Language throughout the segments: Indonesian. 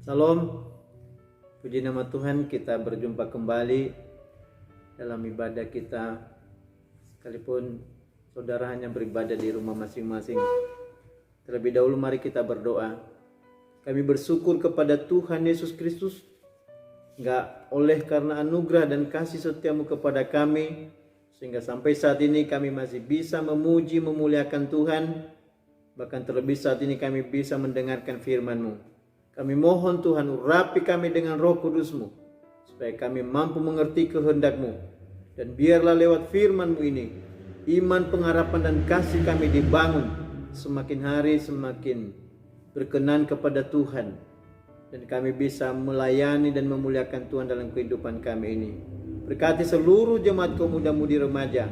Salam, puji nama Tuhan, kita berjumpa kembali dalam ibadah kita. Sekalipun saudara hanya beribadah di rumah masing-masing, terlebih dahulu mari kita berdoa. Kami bersyukur kepada Tuhan Yesus Kristus, enggak oleh karena anugerah dan kasih setiamu kepada kami, sehingga sampai saat ini kami masih bisa memuji, memuliakan Tuhan. Bahkan terlebih saat ini kami bisa mendengarkan firman-Mu. Kami mohon Tuhan, urapi kami dengan Roh Kudus-Mu, supaya kami mampu mengerti kehendak-Mu. Dan biarlah lewat firman-Mu ini, iman, pengharapan, dan kasih kami dibangun semakin hari semakin berkenan kepada Tuhan. Dan kami bisa melayani dan memuliakan Tuhan dalam kehidupan kami ini. Berkati seluruh jemaat kaum muda-mudi remaja.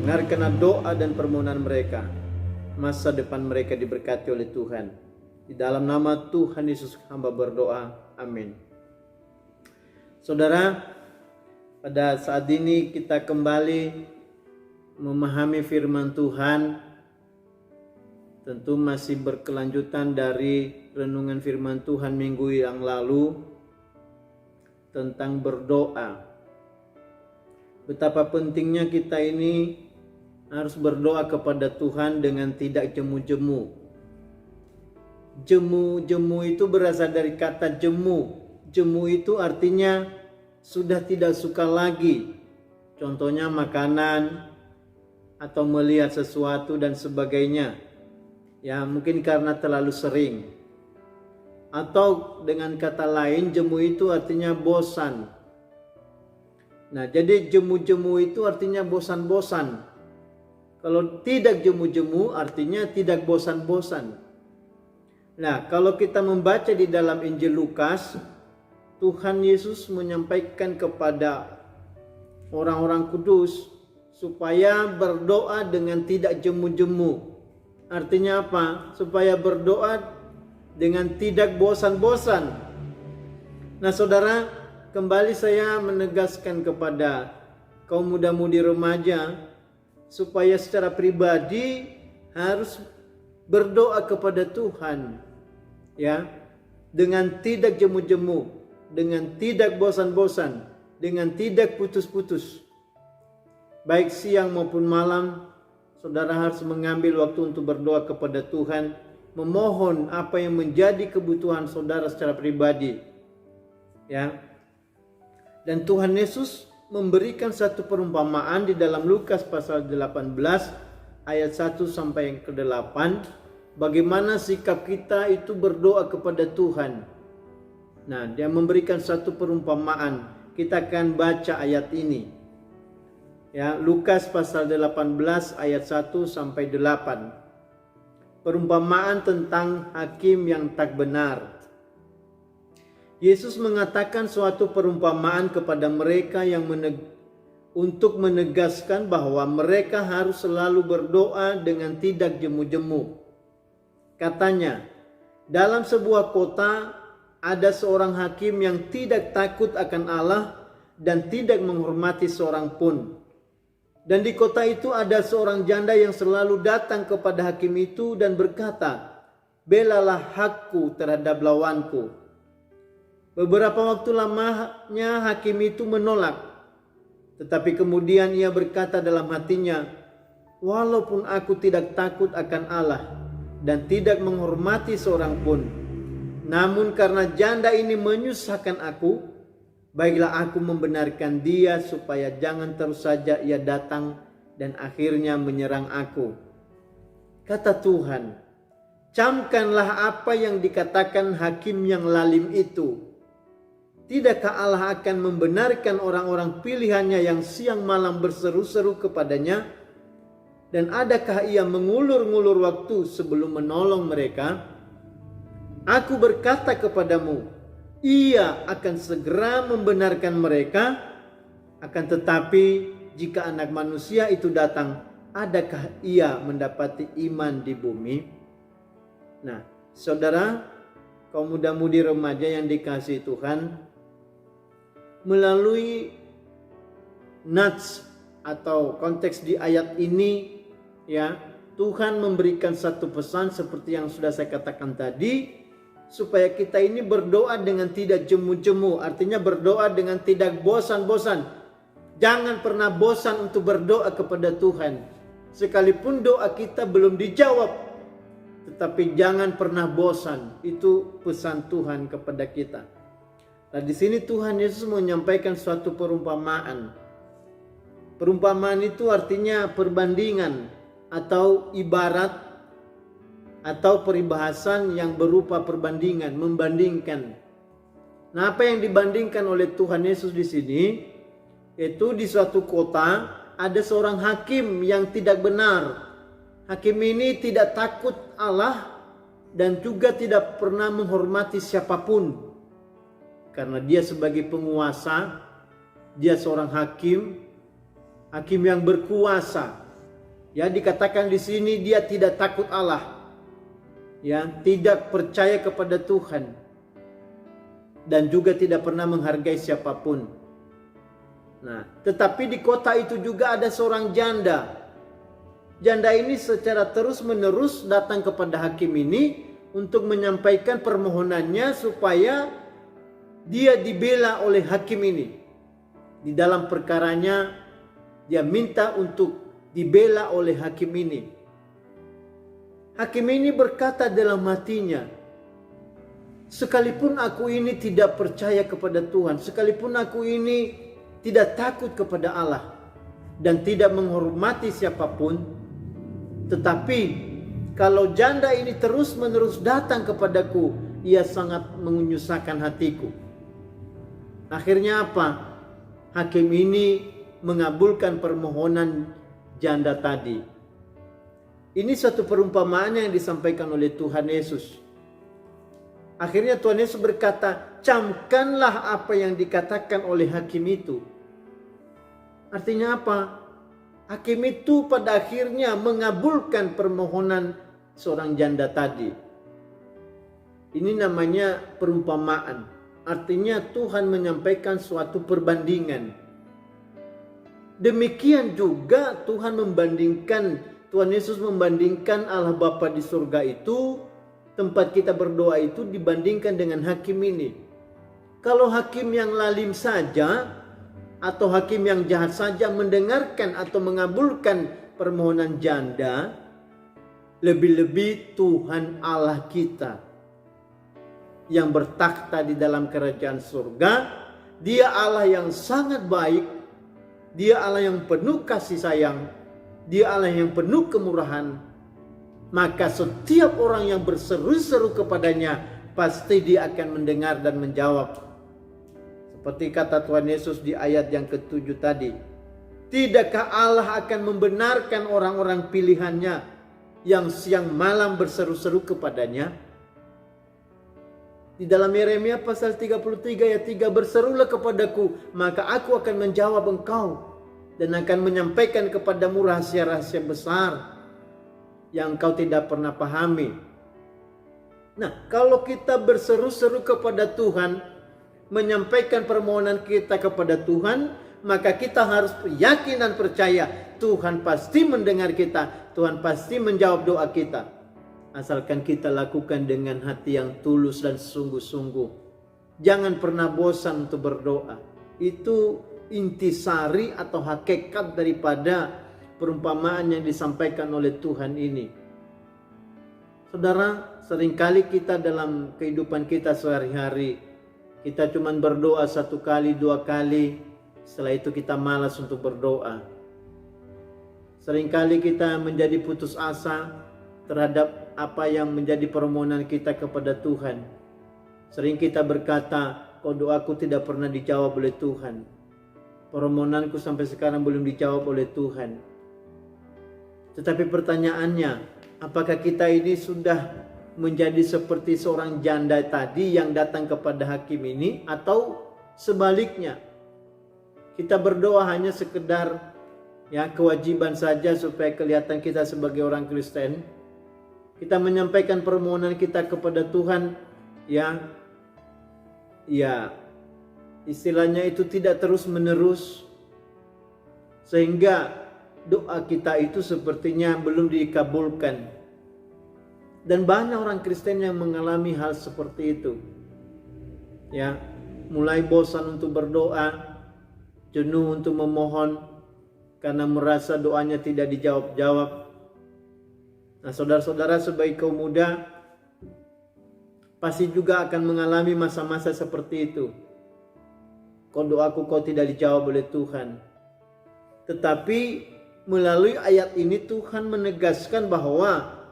Dengarkanlah doa dan permohonan mereka. Masa depan mereka diberkati oleh Tuhan. Di dalam nama Tuhan Yesus hamba berdoa. Amin. Saudara, pada saat ini kita kembali memahami firman Tuhan. Tentu masih berkelanjutan dari renungan firman Tuhan minggu yang lalu tentang berdoa. Betapa pentingnya kita ini harus berdoa kepada Tuhan dengan tidak jemu-jemu. Jemu itu berasal dari kata jemu. Jemu itu artinya sudah tidak suka lagi. Contohnya makanan atau melihat sesuatu dan sebagainya. Ya, mungkin karena terlalu sering. Atau dengan kata lain, jemu itu artinya bosan. Nah, jadi jemu-jemu itu artinya bosan-bosan. Kalau tidak jemu-jemu artinya tidak bosan-bosan. Nah, kalau kita membaca di dalam Injil Lukas, Tuhan Yesus menyampaikan kepada orang-orang kudus supaya berdoa dengan tidak jemu-jemu. Artinya apa? Supaya berdoa dengan tidak bosan-bosan. Nah, saudara, kembali saya menegaskan kepada kaum muda-mudi remaja supaya secara pribadi harus berdoa kepada Tuhan, ya, dengan tidak jemu-jemu, dengan tidak bosan-bosan, dengan tidak putus-putus. Baik siang maupun malam, saudara harus mengambil waktu untuk berdoa kepada Tuhan, memohon apa yang menjadi kebutuhan saudara secara pribadi, ya. Dan Tuhan Yesus memberikan satu perumpamaan di dalam Lukas pasal 18 ayat 1 sampai yang ke-8, bagaimana sikap kita itu berdoa kepada Tuhan. Nah, dia memberikan satu perumpamaan. Kita akan baca ayat ini. Ya, Lukas pasal 18 ayat 1 sampai 8. Perumpamaan tentang hakim yang tak benar. Yesus mengatakan suatu perumpamaan kepada mereka yang untuk menegaskan bahwa mereka harus selalu berdoa dengan tidak jemu-jemu. Katanya, dalam sebuah kota ada seorang hakim yang tidak takut akan Allah dan tidak menghormati seorang pun. Dan di kota itu ada seorang janda yang selalu datang kepada hakim itu dan berkata, "Belalah hakku terhadap lawanku." Beberapa waktu lamanya hakim itu menolak. Tetapi kemudian ia berkata dalam hatinya, "Walaupun aku tidak takut akan Allah dan tidak menghormati seorang pun, namun karena janda ini menyusahkan aku, baiklah aku membenarkan dia supaya jangan terus saja ia datang dan akhirnya menyerang aku." Kata Tuhan, "Camkanlah apa yang dikatakan hakim yang lalim itu. Tidakkah Allah akan membenarkan orang-orang pilihannya yang siang malam berseru-seru kepadanya? Dan adakah ia mengulur-ngulur waktu sebelum menolong mereka? Aku berkata kepadamu, ia akan segera membenarkan mereka. Akan tetapi jika anak manusia itu datang, adakah ia mendapati iman di bumi?" Nah, saudara, kaum muda-mudi remaja yang dikasihi Tuhan, melalui nats atau konteks di ayat ini, ya, Tuhan memberikan satu pesan seperti yang sudah saya katakan tadi, supaya kita ini berdoa dengan tidak jemu-jemu, artinya berdoa dengan tidak bosan-bosan. Jangan pernah bosan untuk berdoa kepada Tuhan. Sekalipun doa kita belum dijawab, tetapi jangan pernah bosan. Itu pesan Tuhan kepada kita. Nah, di sini Tuhan Yesus menyampaikan suatu perumpamaan. Perumpamaan itu artinya perbandingan atau ibarat atau peribahasan yang berupa perbandingan, membandingkan. Nah, apa yang dibandingkan oleh Tuhan Yesus di sini? Yaitu di suatu kota ada seorang hakim yang tidak benar. Hakim ini tidak takut Allah dan juga tidak pernah menghormati siapapun. Karena dia sebagai penguasa, dia seorang hakim yang berkuasa. Ya, dikatakan di sini dia tidak takut Allah. Ya, tidak percaya kepada Tuhan. Dan juga tidak pernah menghargai siapapun. Nah, tetapi di kota itu juga ada seorang janda. Janda ini secara terus-menerus datang kepada hakim ini untuk menyampaikan permohonannya supaya dia dibela oleh hakim ini. Di dalam perkaranya dia minta untuk dibela oleh hakim ini. Hakim ini berkata dalam hatinya, sekalipun aku ini tidak percaya kepada Tuhan, sekalipun aku ini tidak takut kepada Allah dan tidak menghormati siapapun, tetapi kalau janda ini terus-menerus datang kepadaku, ia sangat menyusahkan hatiku. Akhirnya apa? Hakim ini mengabulkan permohonan janda tadi. Ini suatu perumpamaan yang disampaikan oleh Tuhan Yesus. Akhirnya Tuhan Yesus berkata, camkanlah apa yang dikatakan oleh hakim itu. Artinya apa? Hakim itu pada akhirnya mengabulkan permohonan seorang janda tadi. Ini namanya perumpamaan. Artinya Tuhan menyampaikan suatu perbandingan. Demikian juga Tuhan Yesus membandingkan Allah Bapa di surga itu, tempat kita berdoa itu dibandingkan dengan hakim ini. Kalau hakim yang lalim saja atau hakim yang jahat saja mendengarkan atau mengabulkan permohonan janda, lebih-lebih Tuhan Allah kita yang bertakhta di dalam kerajaan surga. Dia Allah yang sangat baik, dia Allah yang penuh kasih sayang, dia Allah yang penuh kemurahan. Maka setiap orang yang berseru-seru kepadanya, pasti dia akan mendengar dan menjawab. Seperti kata Tuhan Yesus di ayat yang ke-7 tadi. Tidakkah Allah akan membenarkan orang-orang pilihannya yang siang malam berseru-seru kepadanya? Di dalam Yeremia pasal 33 ayat 3, berserulah kepadaku, maka aku akan menjawab engkau dan akan menyampaikan kepadamu rahasia-rahasia besar yang kau tidak pernah pahami. Nah, kalau kita berseru-seru kepada Tuhan, menyampaikan permohonan kita kepada Tuhan, maka kita harus yakin dan percaya Tuhan pasti mendengar kita, Tuhan pasti menjawab doa kita. Asalkan kita lakukan dengan hati yang tulus dan sungguh-sungguh. Jangan pernah bosan untuk berdoa. Itu intisari atau hakikat daripada perumpamaan yang disampaikan oleh Tuhan ini. Saudara, seringkali kita dalam kehidupan kita sehari-hari, kita cuma berdoa 1 kali, 2 kali, setelah itu kita malas untuk berdoa. Seringkali kita menjadi putus asa terhadap apa yang menjadi permohonan kita kepada Tuhan. Sering kita berkata, kok doaku tidak pernah dijawab oleh Tuhan. Permohonanku sampai sekarang belum dijawab oleh Tuhan. Tetapi pertanyaannya, apakah kita ini sudah menjadi seperti seorang janda tadi yang datang kepada hakim ini, atau sebaliknya? Kita berdoa hanya sekedar kewajiban saja supaya kelihatan kita sebagai orang Kristen. Kita menyampaikan permohonan kita kepada Tuhan istilahnya itu tidak terus-menerus, sehingga doa kita itu sepertinya belum dikabulkan. Dan banyak orang Kristen yang mengalami hal seperti itu. Ya, mulai bosan untuk berdoa, jenuh untuk memohon karena merasa doanya tidak dijawab-jawab. Nah, saudara-saudara sebagai kaum muda pasti juga akan mengalami masa-masa seperti itu. Kau doaku kau tidak dijawab oleh Tuhan. Tetapi melalui ayat ini Tuhan menegaskan bahwa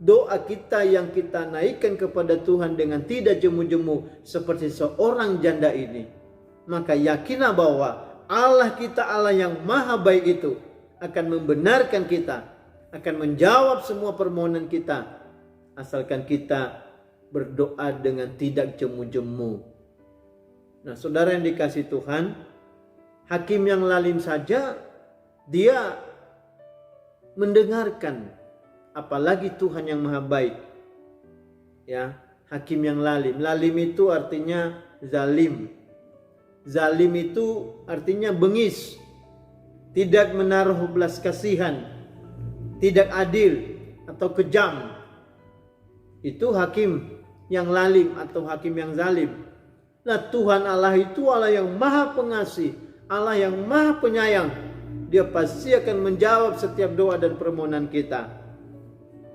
doa kita yang kita naikkan kepada Tuhan dengan tidak jemu-jemu seperti seorang janda ini, maka yakinlah bahwa Allah kita, Allah yang maha baik itu akan membenarkan kita, akan menjawab semua permohonan kita, asalkan kita berdoa dengan tidak jemu-jemu. Nah, saudara yang dikasihi Tuhan, hakim yang lalim saja dia mendengarkan, apalagi Tuhan yang maha baik. Ya, hakim yang lalim. Lalim itu artinya zalim. Zalim itu artinya bengis, tidak menaruh belas kasihan, tidak adil atau kejam. Itu hakim yang lalim atau hakim yang zalim. Nah, Tuhan Allah itu Allah yang maha pengasih, Allah yang maha penyayang. Dia pasti akan menjawab setiap doa dan permohonan kita.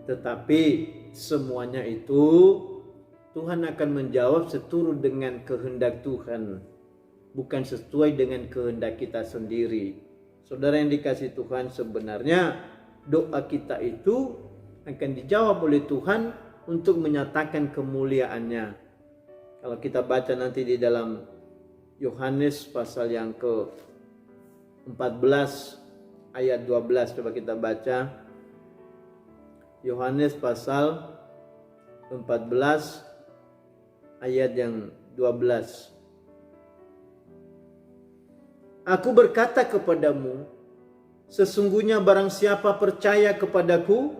Tetapi semuanya itu Tuhan akan menjawab seturut dengan kehendak Tuhan, bukan sesuai dengan kehendak kita sendiri. Saudara yang dikasihi Tuhan, sebenarnya doa kita itu akan dijawab oleh Tuhan untuk menyatakan kemuliaannya. Kalau kita baca nanti di dalam Yohanes pasal yang ke-14 ayat 12, coba kita baca. Yohanes pasal 14 ayat yang 12. Aku berkata kepadamu, sesungguhnya barang siapa percaya kepadaku,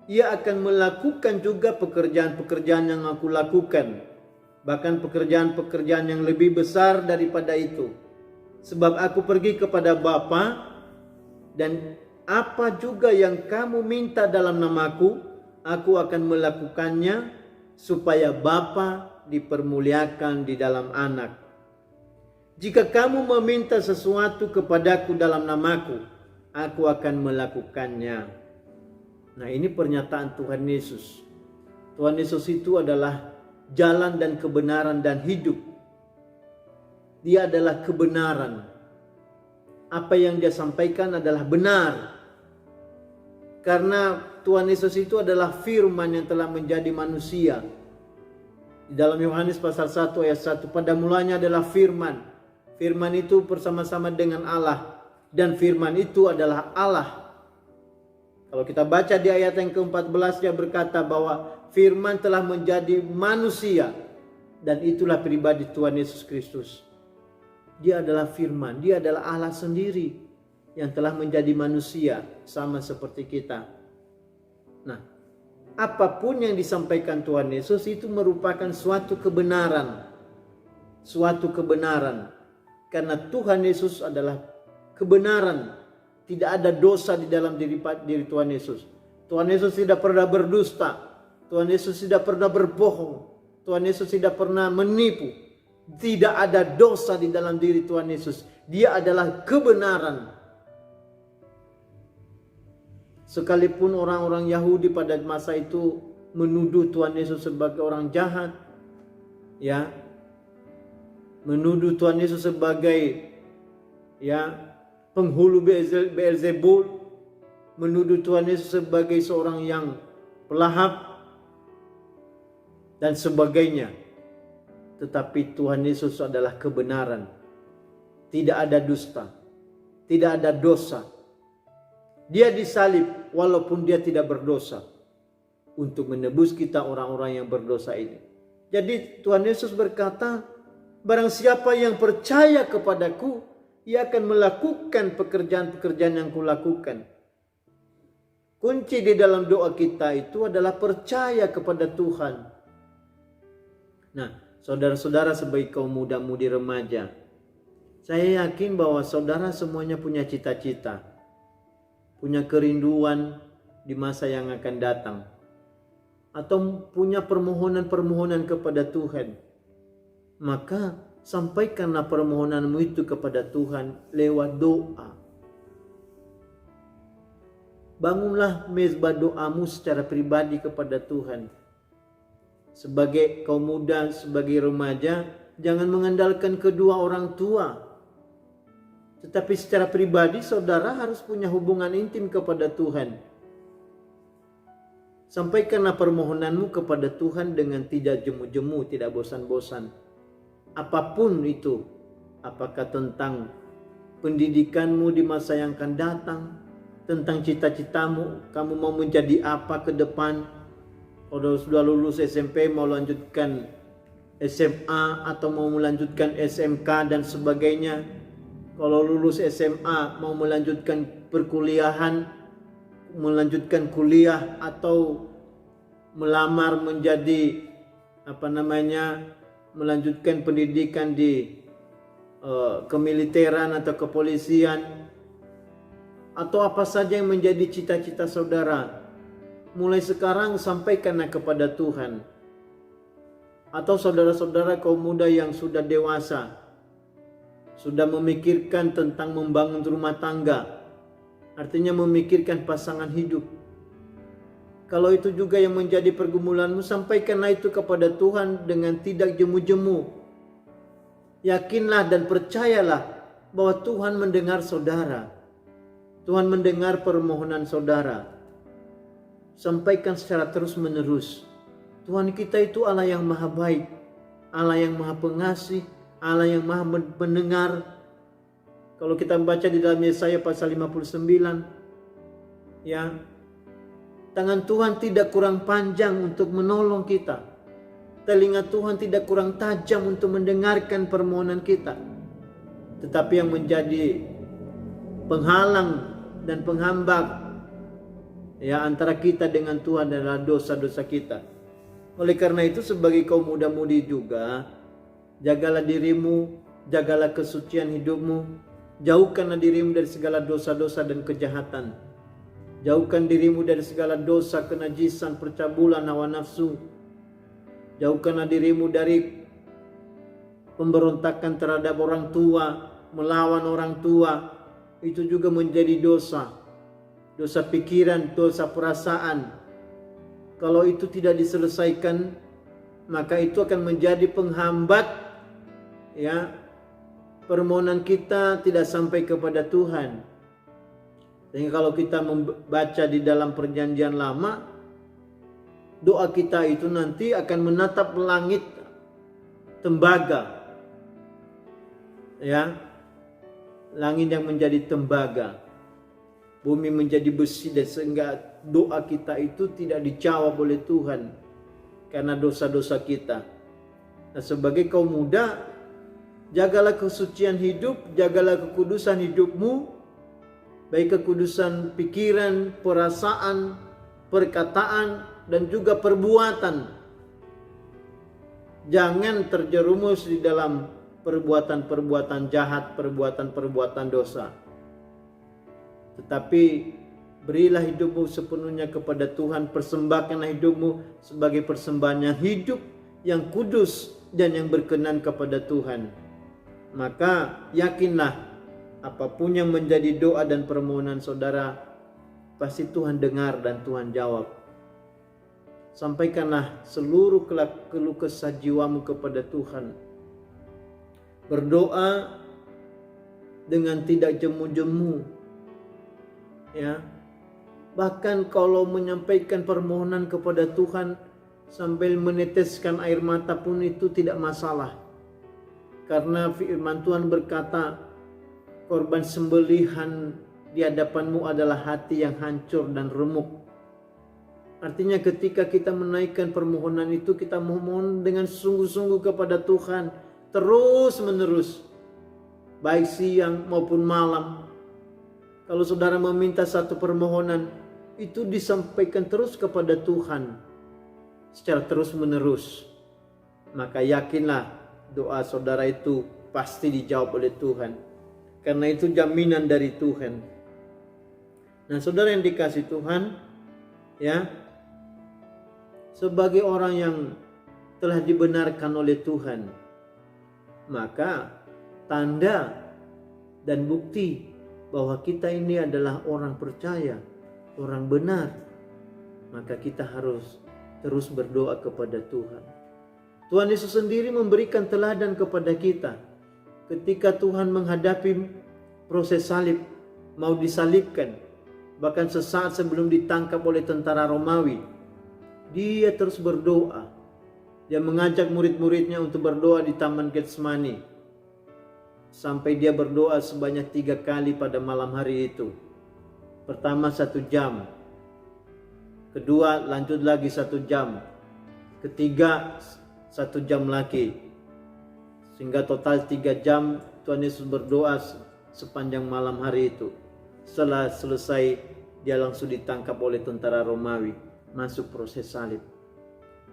ia akan melakukan juga pekerjaan-pekerjaan yang aku lakukan. Bahkan pekerjaan-pekerjaan yang lebih besar daripada itu. Sebab aku pergi kepada Bapa, dan apa juga yang kamu minta dalam namaku, aku akan melakukannya, supaya Bapa dipermuliakan di dalam Anak. Jika kamu meminta sesuatu kepadaku dalam namaku, aku akan melakukannya. Nah, ini pernyataan Tuhan Yesus. Tuhan Yesus itu adalah jalan dan kebenaran dan hidup. Dia adalah kebenaran. Apa yang dia sampaikan adalah benar. Karena Tuhan Yesus itu adalah firman yang telah menjadi manusia. Di dalam Yohanes pasal 1 ayat 1, pada mulanya adalah firman. Firman itu bersama-sama dengan Allah. Dan firman itu adalah Allah. Kalau kita baca di ayat yang ke-14, dia berkata bahwa firman telah menjadi manusia. Dan itulah pribadi Tuhan Yesus Kristus. Dia adalah firman, dia adalah Allah sendiri yang telah menjadi manusia, sama seperti kita. Nah, apapun yang disampaikan Tuhan Yesus itu merupakan suatu kebenaran. Suatu kebenaran. Karena Tuhan Yesus adalah kebenaran. Tidak ada dosa di dalam diri Tuhan Yesus. Tuhan Yesus tidak pernah berdusta. Tuhan Yesus tidak pernah berbohong. Tuhan Yesus tidak pernah menipu. Tidak ada dosa di dalam diri Tuhan Yesus. Dia adalah kebenaran. Sekalipun orang-orang Yahudi pada masa itu menuduh Tuhan Yesus sebagai orang jahat, ya, menuduh Tuhan Yesus sebagai penghulu Beelzebul, menuduh Tuhan Yesus sebagai seorang yang pelahap dan sebagainya. Tetapi Tuhan Yesus adalah kebenaran. Tidak ada dusta, tidak ada dosa. Dia disalib walaupun dia tidak berdosa, untuk menebus kita orang-orang yang berdosa ini. Jadi Tuhan Yesus berkata, barang siapa yang percaya kepadaku, ia akan melakukan pekerjaan-pekerjaan yang kulakukan. Kunci di dalam doa kita itu adalah percaya kepada Tuhan. Nah, saudara-saudara sebagai kaum muda-mudi remaja, saya yakin bahwa saudara semuanya punya cita-cita, punya kerinduan di masa yang akan datang. atau punya permohonan-permohonan kepada Tuhan, maka sampaikanlah permohonanmu itu kepada Tuhan lewat doa. Bangunlah mezbah doamu secara pribadi kepada Tuhan. Sebagai kaum muda, sebagai remaja, jangan mengandalkan kedua orang tua. Tetapi secara pribadi saudara harus punya hubungan intim kepada Tuhan. Sampaikanlah permohonanmu kepada Tuhan dengan tidak jemu-jemu, tidak bosan-bosan. Apapun itu, apakah tentang pendidikanmu di masa yang akan datang, tentang cita-citamu, kamu mau menjadi apa ke depan. Kalau sudah lulus SMP mau lanjutkan SMA atau mau melanjutkan SMK dan sebagainya. Kalau lulus SMA mau melanjutkan perkuliahan, melanjutkan kuliah atau melamar menjadi melanjutkan pendidikan di kemiliteran atau kepolisian, atau apa saja yang menjadi cita-cita saudara, mulai sekarang sampaikanlah kepada Tuhan. Atau saudara-saudara kaum muda yang sudah dewasa, sudah memikirkan tentang membangun rumah tangga, artinya memikirkan pasangan hidup. Kalau itu juga yang menjadi pergumulanmu, sampaikanlah itu kepada Tuhan dengan tidak jemu-jemu. Yakinlah dan percayalah bahwa Tuhan mendengar saudara. Tuhan mendengar permohonan saudara. Sampaikan secara terus-menerus. Tuhan kita itu Allah yang maha baik, Allah yang maha pengasih, Allah yang maha mendengar. Kalau kita membaca di dalam Yesaya pasal 59, ya, tangan Tuhan tidak kurang panjang untuk menolong kita. Telinga Tuhan tidak kurang tajam untuk mendengarkan permohonan kita. Tetapi yang menjadi penghalang dan penghambat ya antara kita dengan Tuhan adalah dosa-dosa kita. Oleh karena itu sebagai kaum muda-mudi juga, jagalah dirimu, jagalah kesucian hidupmu, jauhkanlah dirimu dari segala dosa-dosa dan kejahatan. Jauhkan dirimu dari segala dosa, kenajisan, percabulan, hawa nafsu. Jauhkanlah dirimu dari pemberontakan terhadap orang tua, melawan orang tua. Itu juga menjadi dosa. Dosa pikiran, dosa perasaan. Kalau itu tidak diselesaikan, maka itu akan menjadi penghambat ya permohonan kita tidak sampai kepada Tuhan. Sehingga kalau kita membaca di dalam perjanjian lama, doa kita itu nanti akan menatap langit tembaga. Ya. Langit yang menjadi tembaga, bumi menjadi besi, dan sehingga doa kita itu tidak dijawab oleh Tuhan karena dosa-dosa kita. Nah, sebagai kaum muda, jagalah kesucian hidup, jagalah kekudusan hidupmu, baik kekudusan pikiran, perasaan, perkataan, dan juga perbuatan. Jangan terjerumus di dalam perbuatan-perbuatan jahat, perbuatan-perbuatan dosa. Tetapi berilah hidupmu sepenuhnya kepada Tuhan, persembahkanlah hidupmu sebagai persembahan yang hidup, yang kudus, dan yang berkenan kepada Tuhan. Maka yakinlah, apapun yang menjadi doa dan permohonan saudara, pasti Tuhan dengar dan Tuhan jawab. Sampaikanlah seluruh keluh kesah jiwamu kepada Tuhan. Berdoa dengan tidak jemu-jemu, ya. Bahkan kalau menyampaikan permohonan kepada Tuhan sambil meneteskan air mata pun itu tidak masalah. Karena firman Tuhan berkata, korban sembelihan di hadapanmu adalah hati yang hancur dan remuk. Artinya ketika kita menaikkan permohonan itu, kita memohon dengan sungguh-sungguh kepada Tuhan, terus menerus, baik siang maupun malam. Kalau saudara meminta satu permohonan, itu disampaikan terus kepada Tuhan secara terus menerus. Maka yakinlah doa saudara itu pasti dijawab oleh Tuhan. Karena itu jaminan dari Tuhan. Nah, saudara yang dikasih Tuhan, ya, sebagai orang yang telah dibenarkan oleh Tuhan, maka tanda dan bukti bahwa kita ini adalah orang percaya, orang benar, maka kita harus terus berdoa kepada Tuhan. Tuhan Yesus sendiri memberikan teladan kepada kita. Ketika Tuhan menghadapi proses salib, mau disalibkan, bahkan sesaat sebelum ditangkap oleh tentara Romawi, dia terus berdoa. Dia mengajak murid-muridnya untuk berdoa di Taman Getsemani. Sampai dia berdoa sebanyak 3 kali pada malam hari itu. Pertama 1 jam. Kedua lanjut lagi 1 jam. Ketiga 1 jam lagi. Sehingga total 3 jam Tuhan Yesus berdoa sepanjang malam hari itu. Setelah selesai, dia langsung ditangkap oleh tentara Romawi. Masuk proses salib.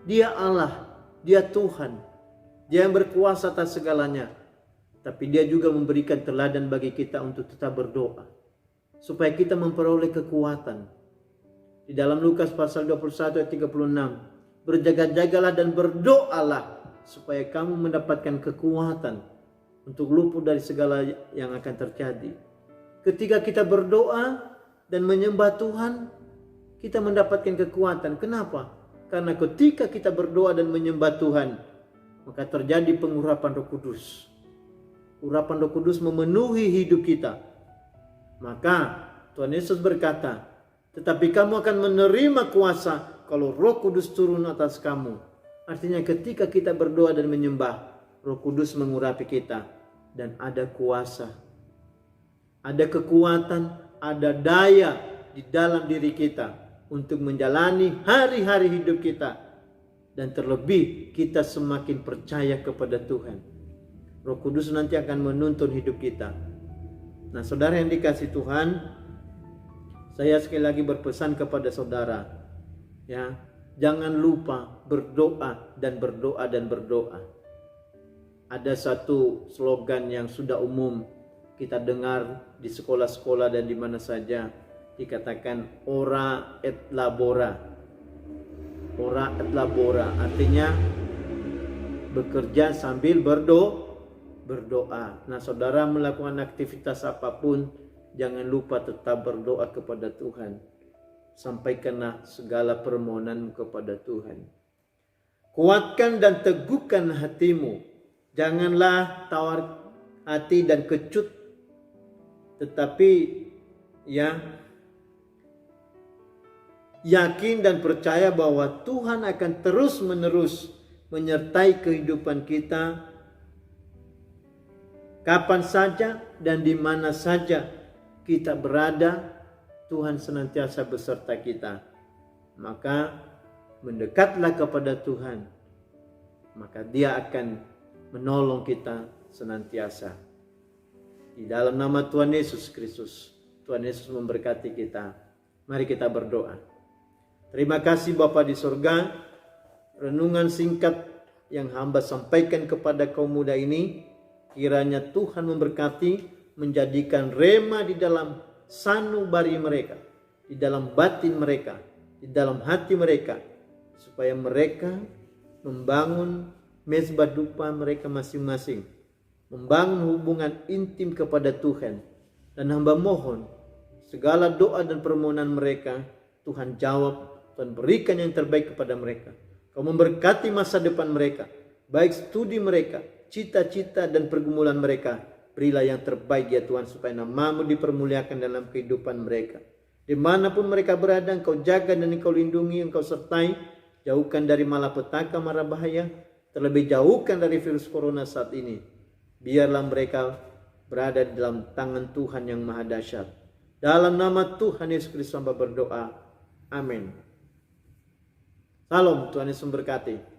Dia Allah, dia Tuhan, dia yang berkuasa atas segalanya. Tapi dia juga memberikan teladan bagi kita untuk tetap berdoa, supaya kita memperoleh kekuatan. Di dalam Lukas pasal 21 ayat 36, berjaga-jagalah dan berdoalah, supaya kamu mendapatkan kekuatan untuk luput dari segala yang akan terjadi. Ketika kita berdoa dan menyembah Tuhan, kita mendapatkan kekuatan. Kenapa? Karena ketika kita berdoa dan menyembah Tuhan, maka terjadi pengurapan Roh Kudus. Urapan Roh Kudus memenuhi hidup kita. Maka Tuhan Yesus berkata, tetapi kamu akan menerima kuasa kalau Roh Kudus turun atas kamu. Artinya ketika kita berdoa dan menyembah, Roh Kudus mengurapi kita dan ada kuasa. Ada kekuatan, ada daya di dalam diri kita untuk menjalani hari-hari hidup kita. Dan terlebih kita semakin percaya kepada Tuhan. Roh Kudus nanti akan menuntun hidup kita. Nah, saudara yang dikasihi Tuhan, saya sekali lagi berpesan kepada saudara, ya, jangan lupa berdoa dan berdoa dan berdoa. Ada satu slogan yang sudah umum kita dengar di sekolah-sekolah dan di mana saja, dikatakan ora et labora. Ora et labora artinya bekerja sambil berdoa. Nah, saudara melakukan aktivitas apapun, jangan lupa tetap berdoa kepada Tuhan. Sampaikanlah segala permohonanmu kepada Tuhan. Kuatkan dan teguhkan hatimu. Janganlah tawar hati dan kecut. Tetapi ya, yakin dan percaya bahwa Tuhan akan terus-menerus menyertai kehidupan kita kapan saja dan di mana saja kita berada. Tuhan senantiasa beserta kita. Maka mendekatlah kepada Tuhan, maka Dia akan menolong kita senantiasa. Di dalam nama Tuhan Yesus Kristus, Tuhan Yesus memberkati kita. Mari kita berdoa. Terima kasih Bapa di sorga, renungan singkat yang hamba sampaikan kepada kaum muda ini, kiranya Tuhan memberkati, menjadikan rema di dalam sanubari mereka, di dalam batin mereka, di dalam hati mereka, supaya mereka membangun mezbah dupa mereka masing-masing, membangun hubungan intim kepada Tuhan. Dan hamba mohon segala doa dan permohonan mereka Tuhan jawab, Tuhan berikan yang terbaik kepada mereka. Kau memberkati masa depan mereka, baik studi mereka, cita-cita dan pergumulan mereka. Berilah yang terbaik ya Tuhan, supaya nama-Mu dipermuliakan dalam kehidupan mereka. Dimanapun mereka berada, Engkau jaga dan Engkau lindungi, Engkau sertai. Jauhkan dari malapetaka, mara bahaya, terlebih jauhkan dari virus corona saat ini. Biarlah mereka berada di dalam tangan Tuhan yang maha dahsyat. Dalam nama Tuhan Yesus Kristus hamba berdoa. Amin. Salam, Tuhan Yesus memberkati.